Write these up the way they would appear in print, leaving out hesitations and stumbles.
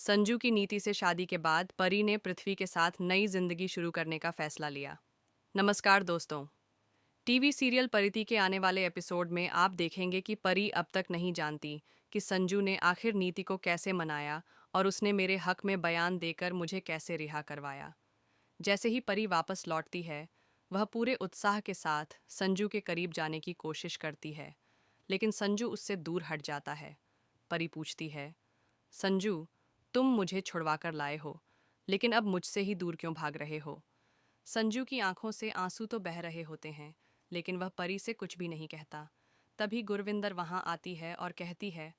संजू की नीति से शादी के बाद परी ने पृथ्वी के साथ नई जिंदगी शुरू करने का फैसला लिया। नमस्कार दोस्तों। टीवी सीरियल परिति के आने वाले एपिसोड में आप देखेंगे कि परी अब तक नहीं जानती कि संजू ने आखिर नीति को कैसे मनाया और उसने मेरे हक में बयान देकर मुझे कैसे रिहा करवाया। जैसे ही परी वापस लौटती है, वह पूरे उत्साह के साथ संजू के करीब जाने की कोशिश करती है, लेकिन संजू उससे दूर हट जाता है। परी पूछती है, संजू, तुम मुझे छुड़वा कर लाए हो, लेकिन अब मुझसे ही दूर क्यों भाग रहे हो? संजू की आंखों से आंसू तो बह रहे होते हैं, लेकिन वह परी से कुछ भी नहीं कहता। तभी गुरविंदर वहां आती है और कहती है,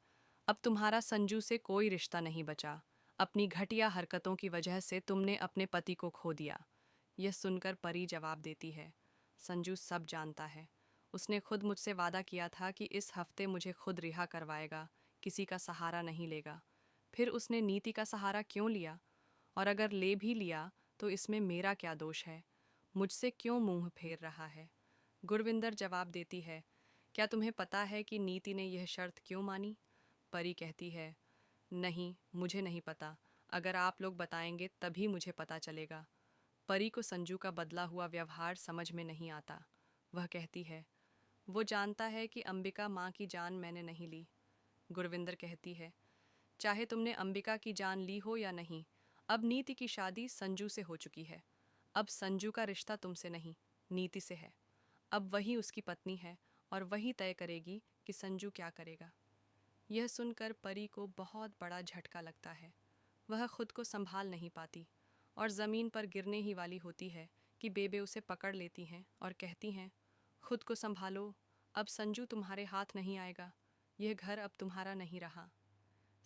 अब तुम्हारा संजू से कोई रिश्ता नहीं बचा। अपनी घटिया हरकतों की वजह से तुमने अपने पति को खो दिया। यह सुनकर परी जवाब देती है, संजू सब जानता है। उसने खुद मुझसे वादा किया था कि इस हफ्ते मुझे खुद रिहा करवाएगा, किसी का सहारा नहीं लेगा। फिर उसने नीति का सहारा क्यों लिया? और अगर ले भी लिया तो इसमें मेरा क्या दोष है? मुझसे क्यों मुंह फेर रहा है? गुरविंदर जवाब देती है, क्या तुम्हें पता है कि नीति ने यह शर्त क्यों मानी? परी कहती है, नहीं, मुझे नहीं पता। अगर आप लोग बताएंगे तभी मुझे पता चलेगा। परी को संजू का बदला हुआ व्यवहार समझ में नहीं आता। वह कहती है, वो जानता है कि अंबिका माँ की जान मैंने नहीं ली। गुरविंदर कहती है, चाहे तुमने अंबिका की जान ली हो या नहीं, अब नीति की शादी संजू से हो चुकी है। अब संजू का रिश्ता तुमसे नहीं, नीति से है। अब वही उसकी पत्नी है और वही तय करेगी कि संजू क्या करेगा। यह सुनकर परी को बहुत बड़ा झटका लगता है। वह खुद को संभाल नहीं पाती और ज़मीन पर गिरने ही वाली होती है कि बेबे उसे पकड़ लेती हैं और कहती हैं, खुद को संभालो, अब संजू तुम्हारे हाथ नहीं आएगा। यह घर अब तुम्हारा नहीं रहा।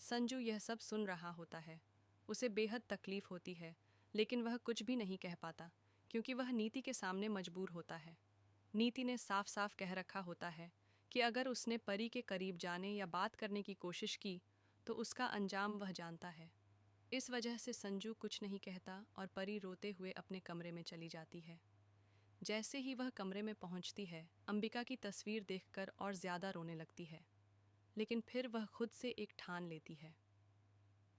संजू यह सब सुन रहा होता है। उसे बेहद तकलीफ होती है, लेकिन वह कुछ भी नहीं कह पाता, क्योंकि वह नीति के सामने मजबूर होता है। नीति ने साफ साफ कह रखा होता है कि अगर उसने परी के करीब जाने या बात करने की कोशिश की तो उसका अंजाम वह जानता है। इस वजह से संजू कुछ नहीं कहता और परी रोते हुए अपने कमरे में चली जाती है। जैसे ही वह कमरे में पहुंचती है, अंबिका की तस्वीर देखकर और ज्यादा रोने लगती है। लेकिन फिर वह खुद से एक ठान लेती है,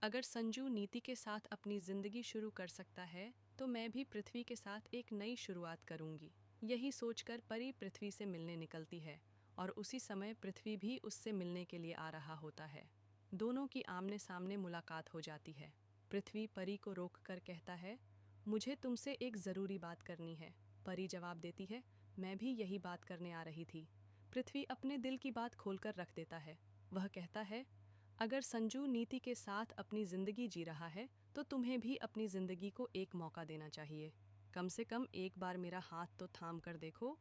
अगर संजू नीति के साथ अपनी जिंदगी शुरू कर सकता है तो मैं भी पृथ्वी के साथ एक नई शुरुआत करूंगी। यही सोचकर परी पृथ्वी से मिलने निकलती है और उसी समय पृथ्वी भी उससे मिलने के लिए आ रहा होता है। दोनों की आमने सामने मुलाकात हो जाती है। पृथ्वी परी को रोककर कहता है, मुझे तुमसे एक ज़रूरी बात करनी है। परी जवाब देती है, मैं भी यही बात करने आ रही थी। पृथ्वी अपने दिल की बात खोलकर रख देता है। वह कहता है, अगर संजू नीति के साथ अपनी ज़िंदगी जी रहा है तो तुम्हें भी अपनी ज़िंदगी को एक मौका देना चाहिए। कम से कम एक बार मेरा हाथ तो थाम कर देखो।